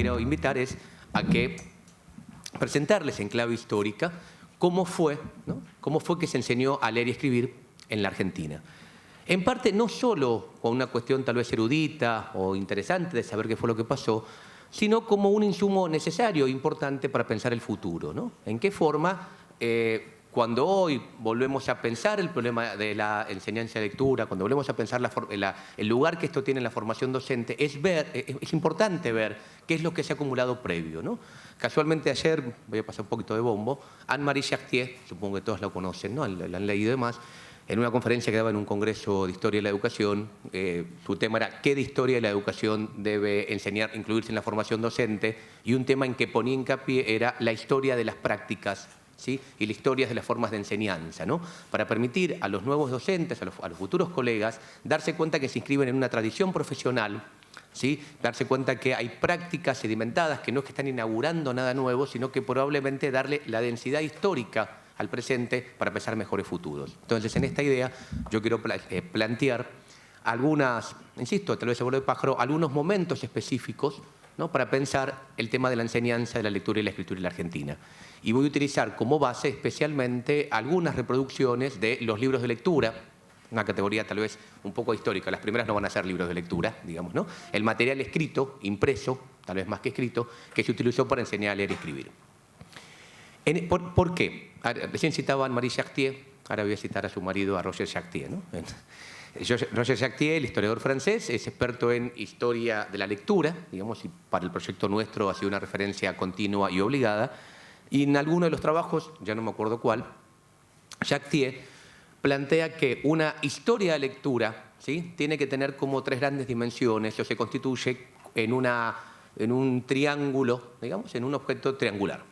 quiero invitar es a que presentarles en clave histórica cómo fue, ¿no? Cómo fue que se enseñó a leer y escribir en la Argentina. En parte, no solo con una cuestión tal vez erudita o interesante de saber qué fue lo que pasó, sino como un insumo necesario e importante para pensar el futuro, ¿no? En qué forma, cuando hoy volvemos a pensar el problema de la enseñanza de lectura, cuando volvemos a pensar el lugar que esto tiene en la formación docente, es importante ver qué es lo que se ha acumulado previo, ¿no? Casualmente ayer, voy a pasar un poquito de bombo, Anne-Marie Jacquier, supongo que todos la conocen, ¿no? La han leído y demás, en una conferencia que daba en un congreso de Historia de la Educación, su tema era ¿qué de Historia de la Educación debe enseñar, incluirse en la formación docente? Y un tema en que ponía hincapié era la historia de las prácticas, ¿sí? Y la historia de las formas de enseñanza, ¿no? Para permitir a los nuevos docentes, a los futuros colegas, darse cuenta que se inscriben en una tradición profesional, ¿sí? Darse cuenta que hay prácticas sedimentadas, que no es que están inaugurando nada nuevo, sino que probablemente darle la densidad histórica al presente para pensar mejores futuros. Entonces, en esta idea, yo quiero plantear algunas, insisto, tal vez a vuelo de pájaro, algunos momentos específicos, ¿no? Para pensar el tema de la enseñanza, de la lectura y la escritura en la Argentina. Y voy a utilizar como base especialmente algunas reproducciones de los libros de lectura, una categoría tal vez un poco histórica. Las primeras no van a ser libros de lectura, digamos, ¿no? El material escrito, impreso, tal vez más que escrito, que se utilizó para enseñar a leer y escribir. ¿Por qué? Recién citaba a Anne-Marie Jacquier, ahora voy a citar a su marido, a Roger Jacquier, ¿no? Roger Jacquier, el historiador francés, es experto en historia de la lectura, digamos, y para el proyecto nuestro ha sido una referencia continua y obligada. Y en alguno de los trabajos, ya no me acuerdo cuál, Jacquier plantea que una historia de lectura, ¿sí? Tiene que tener como tres grandes dimensiones, o se constituye en un triángulo, digamos, en un objeto triangular.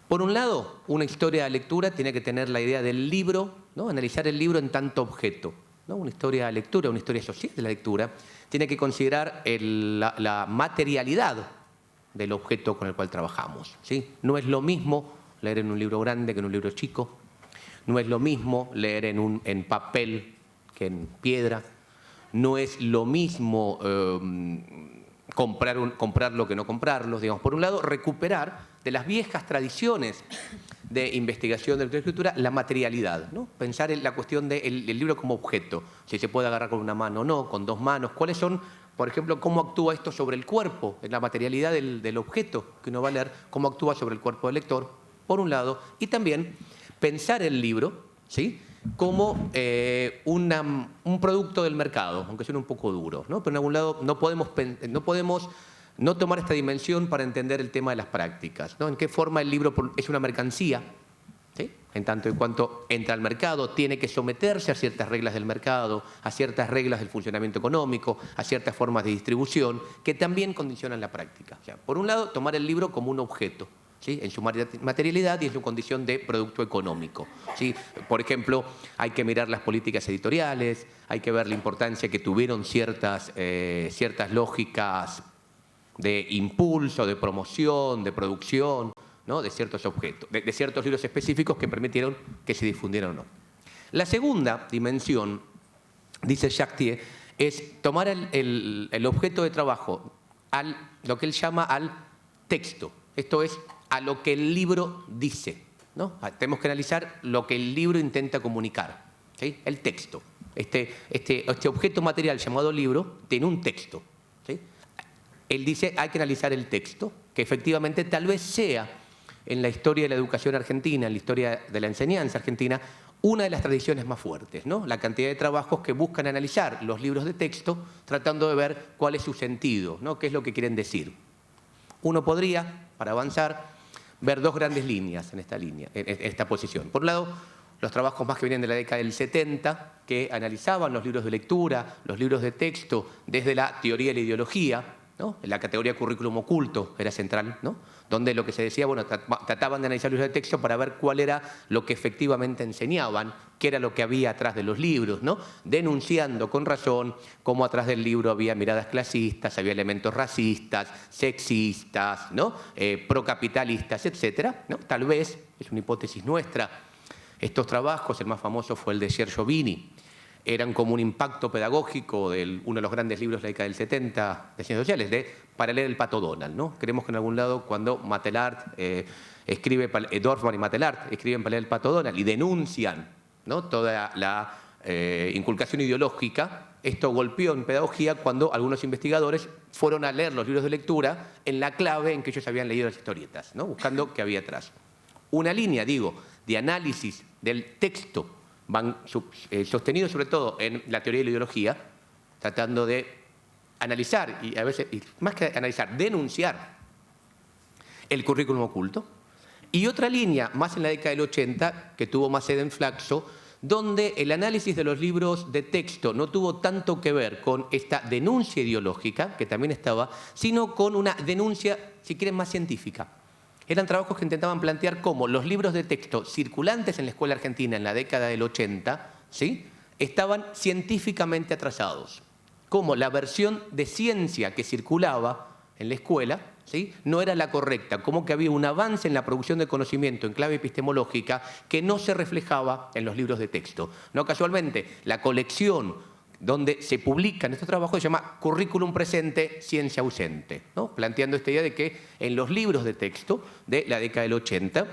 Por un lado, una historia de lectura tiene que tener la idea del libro, ¿no? Analizar el libro en tanto objeto, ¿no? Una historia de lectura, una historia social de la lectura, tiene que considerar la materialidad del objeto con el cual trabajamos, ¿sí? No es lo mismo leer en un libro grande que en un libro chico, no es lo mismo leer en papel que en piedra, no es lo mismo comprarlo que no comprarlo. Digamos, por un lado, recuperar de las viejas tradiciones de investigación de la escritura la materialidad, ¿no? Pensar en la cuestión del libro como objeto, si se puede agarrar con una mano o no, con dos manos, cuáles son, por ejemplo, cómo actúa esto sobre el cuerpo, en la materialidad del objeto que uno va a leer, cómo actúa sobre el cuerpo del lector, por un lado, y también pensar el libro, ¿sí? Como un producto del mercado, aunque suene un poco duro, ¿no? Pero en algún lado no podemos no tomar esta dimensión para entender el tema de las prácticas, ¿no? En qué forma el libro es una mercancía, ¿sí? En tanto y cuanto entra al mercado, tiene que someterse a ciertas reglas del mercado, a ciertas reglas del funcionamiento económico, a ciertas formas de distribución, que también condicionan la práctica. O sea, por un lado, tomar el libro como un objeto, ¿sí? En su materialidad y en su condición de producto económico, ¿sí? Por ejemplo, hay que mirar las políticas editoriales, hay que ver la importancia que tuvieron ciertas lógicas de impulso, de promoción, de producción, ¿no? De ciertos objetos, de ciertos libros específicos que permitieron que se difundieran o no. La segunda dimensión, dice Jacquier, es tomar el objeto de trabajo, lo que él llama al texto, esto es, a lo que el libro dice, ¿no? Tenemos que analizar lo que el libro intenta comunicar, ¿sí? El texto. Este objeto material llamado libro tiene un texto, ¿sí? Él dice hay que analizar el texto, que efectivamente tal vez sea en la historia de la educación argentina, en la historia de la enseñanza argentina, una de las tradiciones más fuertes, ¿no? La cantidad de trabajos que buscan analizar los libros de texto tratando de ver cuál es su sentido, ¿no? ¿Qué es lo que quieren decir? Uno podría, para avanzar, ver dos grandes líneas en esta posición. Por un lado, los trabajos más que vienen de la década del 70, que analizaban los libros de lectura, los libros de texto, desde la teoría de la ideología, ¿no? La categoría currículum oculto era central, ¿no? Donde lo que se decía, bueno, trataban de analizar los libros de texto para ver cuál era lo que efectivamente enseñaban, qué era lo que había atrás de los libros, ¿no? Denunciando con razón cómo atrás del libro había miradas clasistas, había elementos racistas, sexistas, ¿no? Procapitalistas, etcétera, ¿no? Tal vez, es una hipótesis nuestra, estos trabajos, el más famoso fue el de Giorgio Bini, eran como un impacto pedagógico de uno de los grandes libros de la década del 70 de ciencias sociales, para leer El Pato Donald, ¿no? Creemos que en algún lado cuando Matelart Dorfman y Matelart escriben para leer El Pato Donald y denuncian, ¿no?, toda la inculcación ideológica, esto golpeó en pedagogía cuando algunos investigadores fueron a leer los libros de lectura en la clave en que ellos habían leído las historietas, ¿no?, buscando qué había atrás. Una línea, digo, de análisis del texto sostenido sobre todo en la teoría de la ideología, tratando de analizar, y a veces, y más que analizar, denunciar el currículum oculto. Y otra línea, más en la década del 80, que tuvo más sede en Flaxo, donde el análisis de los libros de texto no tuvo tanto que ver con esta denuncia ideológica, que también estaba, sino con una denuncia, si quieren, más científica. Eran trabajos que intentaban plantear cómo los libros de texto circulantes en la escuela argentina en la década del 80, ¿sí?, estaban científicamente atrasados. Cómo la versión de ciencia que circulaba en la escuela, ¿sí?, no era la correcta, como que había un avance en la producción de conocimiento en clave epistemológica que no se reflejaba en los libros de texto. No casualmente, la colección donde se publican estos trabajos se llama Currículum Presente, Ciencia Ausente, ¿no?, planteando esta idea de que en los libros de texto de la década del 80,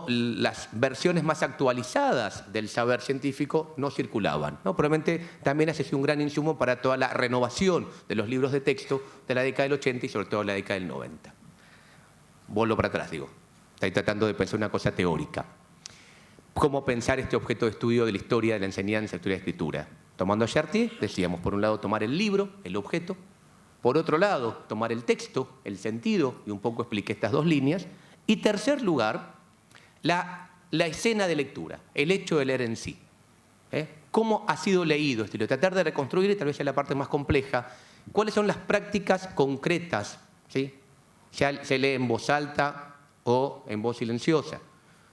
las versiones más actualizadas del saber científico no circulaban, ¿no? Probablemente también ha sido un gran insumo para toda la renovación de los libros de texto de la década del 80 y sobre todo de la década del 90. Vuelvo para atrás, digo. Estoy tratando de pensar una cosa teórica. ¿Cómo pensar este objeto de estudio de la historia de la enseñanza, historia de la escritura? Tomando a Chartier, decíamos, por un lado tomar el libro, el objeto, por otro lado tomar el texto, el sentido, y un poco expliqué estas dos líneas, y tercer lugar, la escena de lectura, el hecho de leer en sí. ¿Cómo ha sido leído este libro? Tratar de reconstruir, y tal vez sea la parte más compleja, cuáles son las prácticas concretas, ¿sí? Ya se lee en voz alta o en voz silenciosa,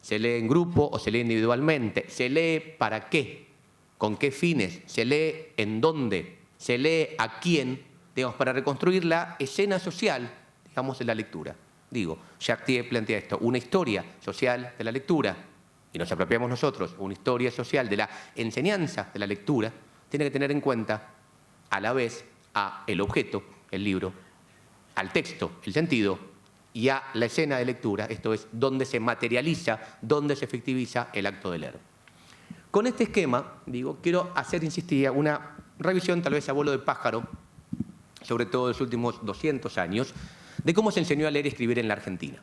se lee en grupo o se lee individualmente, se lee para qué, con qué fines, se lee en dónde, se lee a quién, digamos, para reconstruir la escena social, digamos, en la lectura. Digo, Chartier plantea esto, una historia social de la lectura, y nos apropiamos nosotros, una historia social de la enseñanza de la lectura, tiene que tener en cuenta a la vez el objeto, el libro, al texto, el sentido, y a la escena de lectura, esto es, donde se materializa, donde se efectiviza el acto de leer. Con este esquema, digo, quiero hacer, insistía, una revisión tal vez a vuelo de pájaro, sobre todo de los últimos 200 años, de cómo se enseñó a leer y escribir en la Argentina.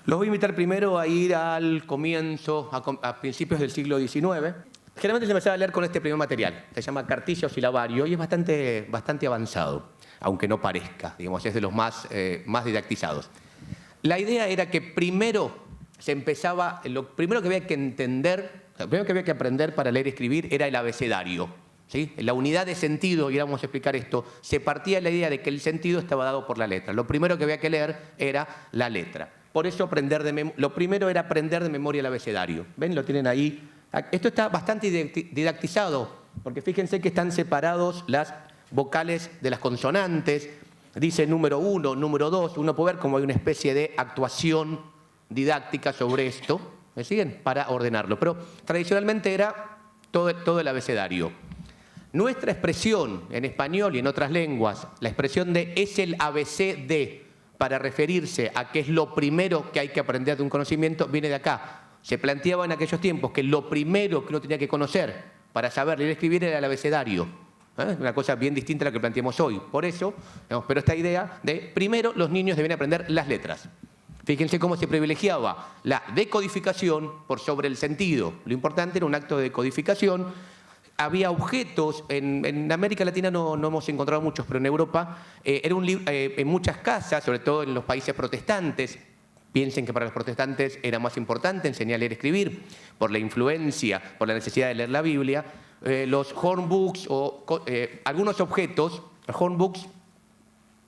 Los voy a invitar primero a ir al comienzo, a principios del siglo XIX. Generalmente se empezaba a leer con este primer material, se llama Cartilla o Silabario, y es bastante avanzado, aunque no parezca, digamos, es de los más didactizados. La idea era que primero lo primero que había que entender, lo primero que había que aprender para leer y escribir era el abecedario. ¿Sí? La unidad de sentido, y vamos a explicar esto, se partía de la idea de que el sentido estaba dado por la letra. Lo primero que había que leer era la letra. Por eso lo primero era aprender de memoria el abecedario. ¿Ven? Lo tienen ahí. Esto está bastante didactizado, porque fíjense que están separados las vocales de las consonantes. Dice número 1, número 2. Uno puede ver cómo hay una especie de actuación didáctica sobre esto. ¿Me siguen? Para ordenarlo. Pero tradicionalmente era todo el abecedario. Nuestra expresión en español y en otras lenguas, la expresión de es el ABC de, para referirse a qué es lo primero que hay que aprender de un conocimiento, viene de acá. Se planteaba en aquellos tiempos que lo primero que uno tenía que conocer para saber leer y escribir era el abecedario. Una cosa bien distinta a la que planteamos hoy. Por eso, pero esta idea de primero los niños deben aprender las letras. Fíjense cómo se privilegiaba la decodificación por sobre el sentido. Lo importante era un acto de decodificación. Había objetos, en América Latina no hemos encontrado muchos, pero en Europa era un libro, en muchas casas, sobre todo en los países protestantes. Piensen que para los protestantes era más importante enseñar a leer y escribir, por la influencia, por la necesidad de leer la Biblia. Los hornbooks o algunos objetos, los hornbooks,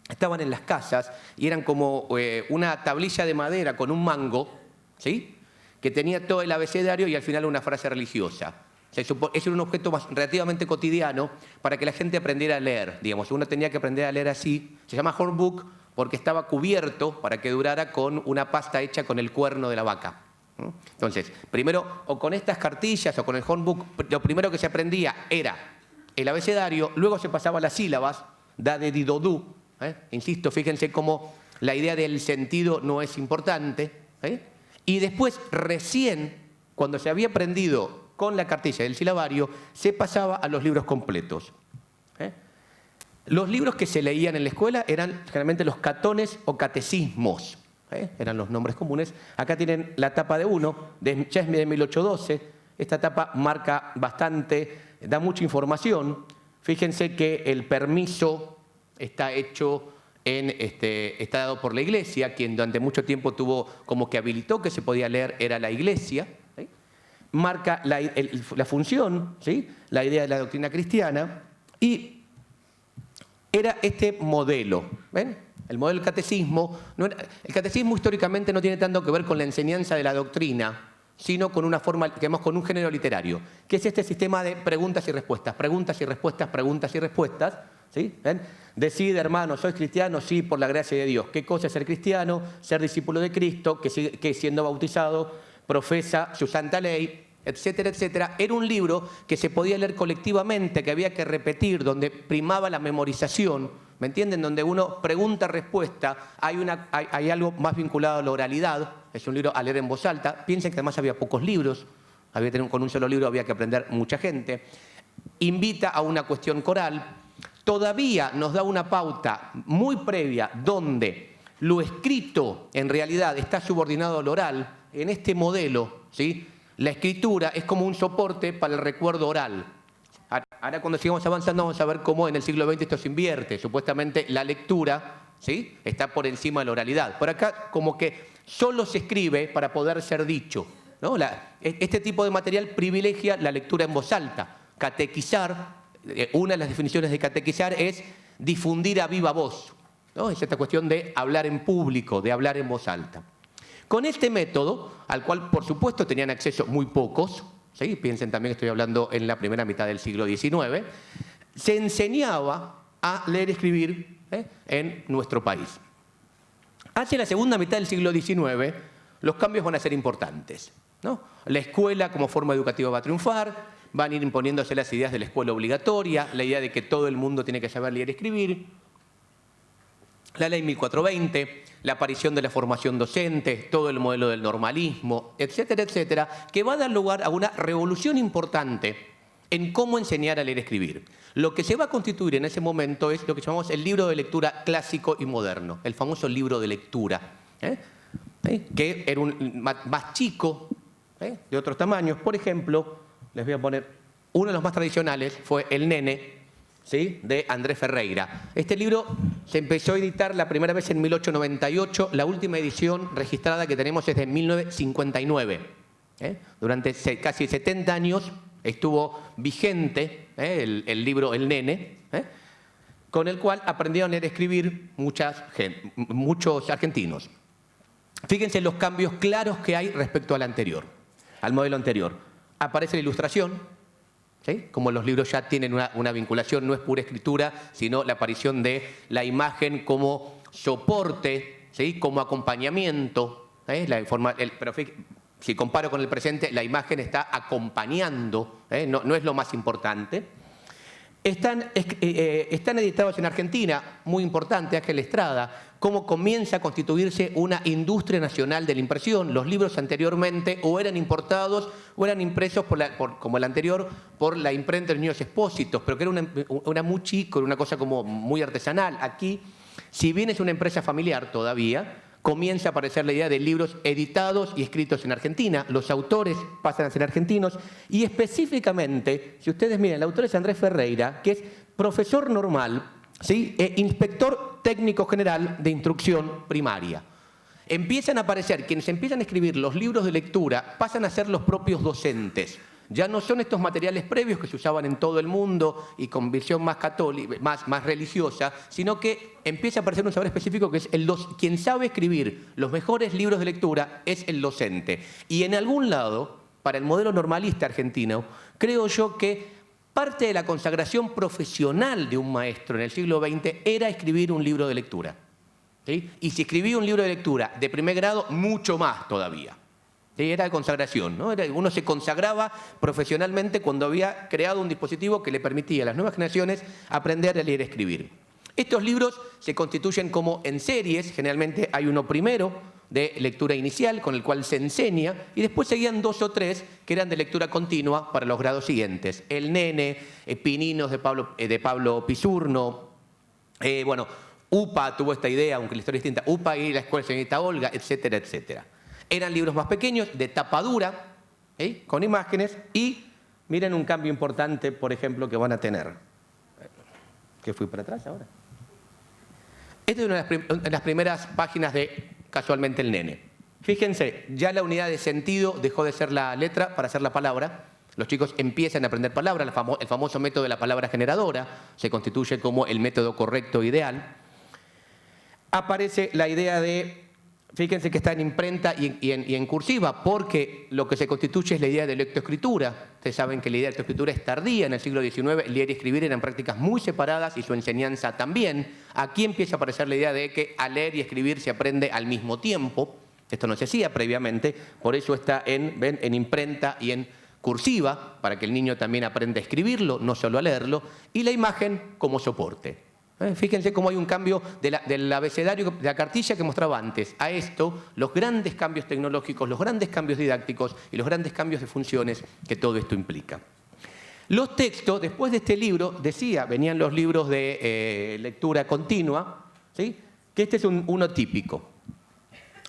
estaban en las casas y eran como una tablilla de madera con un mango, ¿sí?, que tenía todo el abecedario y al final una frase religiosa. Ese era un objeto relativamente cotidiano para que la gente aprendiera a leer. Digamos, uno tenía que aprender a leer así. Se llama hornbook porque estaba cubierto para que durara con una pasta hecha con el cuerno de la vaca. Entonces, primero, o con estas cartillas o con el Hornbook, lo primero que se aprendía era el abecedario, luego se pasaba a las sílabas, da, de, di, do, du. Insisto, fíjense cómo la idea del sentido no es importante. Y después, recién, cuando se había aprendido con la cartilla del silabario, se pasaba a los libros completos. Los libros que se leían en la escuela eran generalmente los catones o catecismos. Eran los nombres comunes. Acá tienen la tapa de uno, ya es de 1812. Esta tapa marca bastante, da mucha información. Fíjense que el permiso está hecho está dado por la Iglesia, quien durante mucho tiempo tuvo como que habilitó que se podía leer era la Iglesia. Marca la función, ¿sí? La idea de la doctrina cristiana, y era este modelo. ¿Ven? El modelo del catecismo, el catecismo históricamente no tiene tanto que ver con la enseñanza de la doctrina, sino con una forma, digamos, con un género literario, que es este sistema de preguntas y respuestas, preguntas y respuestas, preguntas y respuestas. ¿Sí? ¿Ven? Decide, hermano, ¿sois cristiano? Sí, por la gracia de Dios. ¿Qué cosa es ser cristiano? Ser discípulo de Cristo, que siendo bautizado profesa su santa ley, etcétera, etcétera. Era un libro que se podía leer colectivamente, que había que repetir, donde primaba la memorización, ¿me entienden? Donde uno pregunta-respuesta, hay algo más vinculado a la oralidad, es un libro a leer en voz alta. Piensen que además había pocos libros, con un solo libro había que aprender mucha gente. Invita a una cuestión coral. Todavía nos da una pauta muy previa donde lo escrito en realidad está subordinado al oral. En este modelo, ¿sí? La escritura es como un soporte para el recuerdo oral. Ahora cuando sigamos avanzando vamos a ver cómo en el siglo XX esto se invierte. Supuestamente la lectura, ¿sí? Está por encima de la oralidad. Por acá como que solo se escribe para poder ser dicho, ¿no? Este tipo de material privilegia la lectura en voz alta. Catequizar, una de las definiciones de catequizar es difundir a viva voz, ¿no? Es esta cuestión de hablar en público, de hablar en voz alta. Con este método, al cual por supuesto tenían acceso muy pocos, ¿sí? Piensen también que estoy hablando en la primera mitad del siglo XIX, se enseñaba a leer y escribir en nuestro país. Hacia la segunda mitad del siglo XIX, los cambios van a ser importantes, ¿no? La escuela como forma educativa va a triunfar, van a ir imponiéndose las ideas de la escuela obligatoria, la idea de que todo el mundo tiene que saber leer y escribir, la ley 1420, la aparición de la formación docente, todo el modelo del normalismo, etcétera, etcétera, que va a dar lugar a una revolución importante en cómo enseñar a leer y escribir. Lo que se va a constituir en ese momento es lo que llamamos el libro de lectura clásico y moderno, el famoso libro de lectura, que era más chico, de otros tamaños. Por ejemplo, les voy a poner, uno de los más tradicionales fue El Nene, ¿sí? De Andrés Ferreira. Este libro se empezó a editar la primera vez en 1898, la última edición registrada que tenemos es de 1959. Durante casi 70 años estuvo vigente el libro El Nene, con el cual aprendieron a leer y escribir muchos argentinos. Fíjense los cambios claros que hay respecto al anterior, al modelo anterior. Aparece la ilustración, ¿sí? Como los libros ya tienen una vinculación, no es pura escritura, sino la aparición de la imagen como soporte, ¿sí? Como acompañamiento. Pero si comparo con el presente, la imagen está acompañando, no es lo más importante. Están editados en Argentina, muy importante, Ángel Estrada, cómo comienza a constituirse una industria nacional de la impresión. Los libros anteriormente o eran importados o eran impresos, como el anterior, por la imprenta de los niños Expósitos, pero que era muy chico, era una cosa como muy artesanal. Aquí, si bien es una empresa familiar todavía, comienza a aparecer la idea de libros editados y escritos en Argentina. Los autores pasan a ser argentinos y específicamente, si ustedes miran, el autor es Andrés Ferreira, que es profesor normal, ¿sí? Inspector técnico general de instrucción primaria. Empiezan a aparecer, quienes empiezan a escribir los libros de lectura pasan a ser los propios docentes. Ya no son estos materiales previos que se usaban en todo el mundo y con visión más católica, más religiosa, sino que empieza a aparecer un saber específico que es quien sabe escribir los mejores libros de lectura es el docente. Y en algún lado, para el modelo normalista argentino, creo yo que parte de la consagración profesional de un maestro en el siglo XX era escribir un libro de lectura, ¿sí? Y si escribía un libro de lectura de primer grado, mucho más todavía. ¿sí? Era de consagración, ¿no? Uno se consagraba profesionalmente cuando había creado un dispositivo que le permitía a las nuevas generaciones aprender a leer y escribir. Estos libros se constituyen como en series, generalmente hay uno primero de lectura inicial con el cual se enseña y después seguían 2 o 3 que eran de lectura continua para los grados siguientes. El Nene, Pininos de Pablo Pisurno, bueno, UPA tuvo esta idea, aunque la historia es distinta, UPA y la Escuela de Señorita Olga, etcétera, etcétera. Eran libros más pequeños, de tapa dura, con imágenes y miren un cambio importante, por ejemplo, que van a tener. ¿Qué fui para atrás ahora? Esta es una de las primeras páginas de, casualmente, el Nene. Fíjense, ya la unidad de sentido dejó de ser la letra para ser la palabra. Los chicos empiezan a aprender palabras, el famoso método de la palabra generadora se constituye como el método correcto ideal. Aparece la idea de, fíjense que está en imprenta y en cursiva, porque lo que se constituye es la idea de lectoescritura. Ustedes saben que la idea de lectoescritura es tardía en el siglo XIX, leer y escribir eran prácticas muy separadas y su enseñanza también. Aquí empieza a aparecer la idea de que a leer y escribir se aprende al mismo tiempo. Esto no se hacía previamente, por eso está en imprenta y en cursiva, para que el niño también aprenda a escribirlo, no solo a leerlo, y la imagen como soporte. Fíjense cómo hay un cambio del abecedario, de la cartilla que mostraba antes, a esto, los grandes cambios tecnológicos, los grandes cambios didácticos y los grandes cambios de funciones que todo esto implica. Los textos, después de este libro, venían los libros de lectura continua, ¿sí? Que este es uno típico.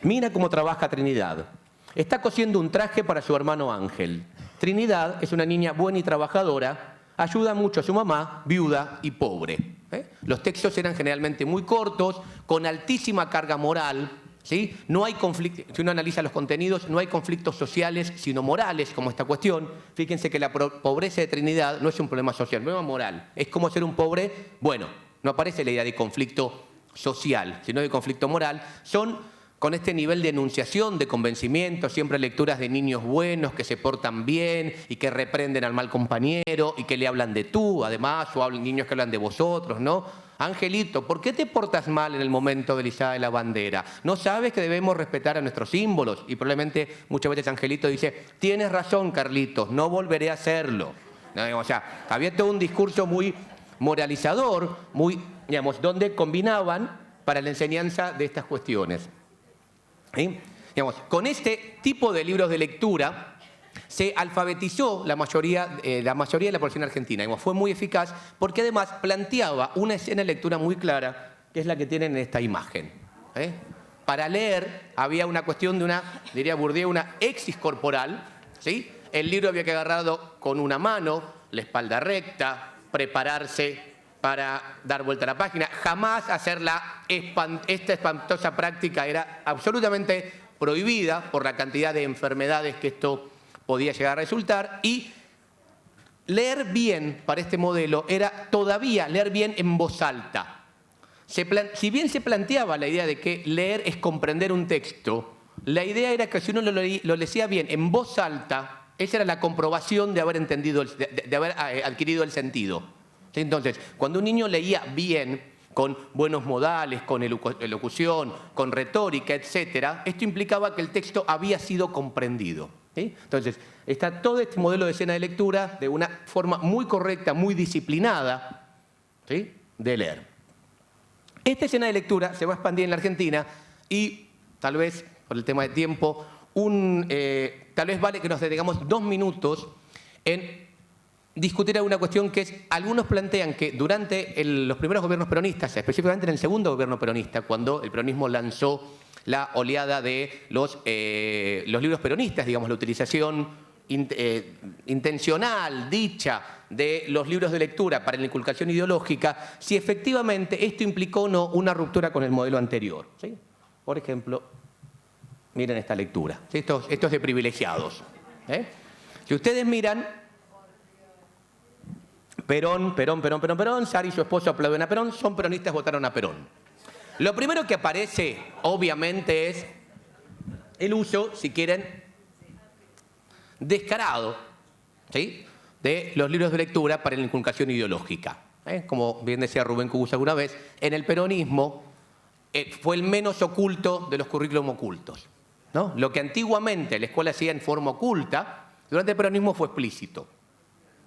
Mira cómo trabaja Trinidad. Está cosiendo un traje para su hermano Ángel. Trinidad es una niña buena y trabajadora, ayuda mucho a su mamá, viuda y pobre. Los textos eran generalmente muy cortos, con altísima carga moral, ¿sí? No hay conflicto, si uno analiza los contenidos, no hay conflictos sociales, sino morales, como esta cuestión. Fíjense que la pobreza de Trinidad no es un problema social, es un problema moral. Es como ser un pobre, bueno, no aparece la idea de conflicto social, sino de conflicto moral. Son con este nivel de enunciación, de convencimiento, siempre lecturas de niños buenos que se portan bien y que reprenden al mal compañero y que le hablan de tú, además, o niños que hablan de vosotros, ¿no? Angelito, ¿por qué te portas mal en el momento de la izada de la bandera? ¿No sabes que debemos respetar a nuestros símbolos? Y probablemente muchas veces Angelito dice, tienes razón, Carlitos, no volveré a hacerlo. ¿No? O sea, había todo un discurso muy moralizador, muy, digamos, donde combinaban para la enseñanza de estas cuestiones. ¿Sí? Digamos, con este tipo de libros de lectura se alfabetizó la mayoría de la población argentina. Digamos, fue muy eficaz porque además planteaba una escena de lectura muy clara, que es la que tienen en esta imagen. Para leer había una cuestión de una, diría Bourdieu, una exis corporal. ¿Sí? El libro había que agarrado con una mano, la espalda recta, prepararse para dar vuelta a la página, jamás hacer esta espantosa práctica era absolutamente prohibida por la cantidad de enfermedades que esto podía llegar a resultar, y leer bien para este modelo era todavía leer bien en voz alta. Si bien se planteaba la idea de que leer es comprender un texto, la idea era que si uno lo leía bien en voz alta, esa era la comprobación de haber entendido, de haber adquirido el sentido. Entonces, cuando un niño leía bien, con buenos modales, con elocución, con retórica, etc., esto implicaba que el texto había sido comprendido. ¿Sí? Entonces, está todo este modelo de escena de lectura de una forma muy correcta, muy disciplinada, ¿sí?, de leer. Esta escena de lectura se va a expandir en la Argentina y, tal vez, por el tema de tiempo, tal vez vale que nos detengamos 2 minutos en discutir alguna cuestión que es, algunos plantean que durante los primeros gobiernos peronistas, específicamente en el segundo gobierno peronista, cuando el peronismo lanzó la oleada de los libros peronistas, digamos, la utilización intencional, dicha, de los libros de lectura para la inculcación ideológica, si efectivamente esto implicó o no una ruptura con el modelo anterior. ¿Sí? Por ejemplo, miren esta lectura. ¿Sí? Esto es de privilegiados. Si ustedes miran, Perón, Sari y su esposo aplauden a Perón, son peronistas, votaron a Perón. Lo primero que aparece, obviamente, es el uso, si quieren, descarado, ¿sí?, de los libros de lectura para la inculcación ideológica. Como bien decía Rubén Cubus alguna vez, en el peronismo fue el menos oculto de los currículum ocultos. ¿no? Lo que antiguamente la escuela hacía en forma oculta, durante el peronismo fue explícito.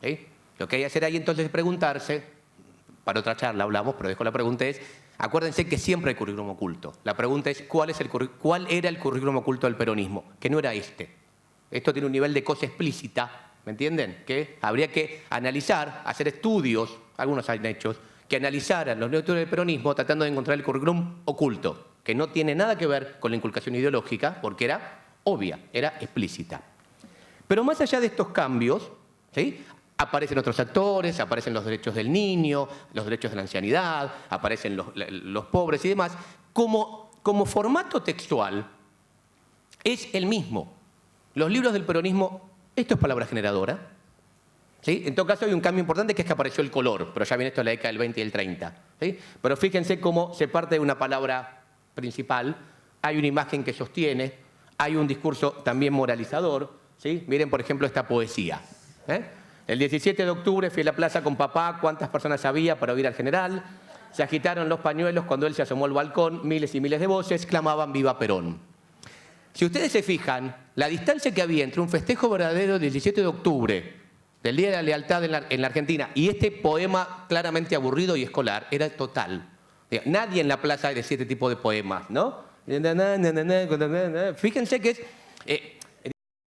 ¿Sí? Lo que hay que hacer ahí entonces es preguntarse, para otra charla hablamos, pero dejo la pregunta es, acuérdense que siempre hay currículum oculto. La pregunta es, ¿cuál era el currículum oculto del peronismo? Que no era este. Esto tiene un nivel de cosa explícita, ¿me entienden? Que habría que analizar, hacer estudios, algunos han hecho, que analizaran los lectores del peronismo tratando de encontrar el currículum oculto, que no tiene nada que ver con la inculcación ideológica, porque era obvia, era explícita. Pero más allá de estos cambios, ¿sí?, aparecen otros actores, aparecen los derechos del niño, los derechos de la ancianidad, aparecen los pobres y demás. Como formato textual es el mismo. Los libros del peronismo, esto es palabra generadora. ¿Sí? En todo caso hay un cambio importante que es que apareció el color, pero ya viene esto en la década del 20 y el 30. ¿Sí? Pero fíjense cómo se parte de una palabra principal, hay una imagen que sostiene, hay un discurso también moralizador. ¿Sí? Miren, por ejemplo, esta poesía. El 17 de octubre fui a la plaza con papá, ¿cuántas personas había para oír al general? Se agitaron los pañuelos cuando él se asomó al balcón, miles y miles de voces clamaban ¡Viva Perón! Si ustedes se fijan, la distancia que había entre un festejo verdadero del 17 de octubre, del Día de la Lealtad en la Argentina, y este poema claramente aburrido y escolar, era total. Nadie en la plaza decía este tipo de poemas, ¿no? Fíjense que es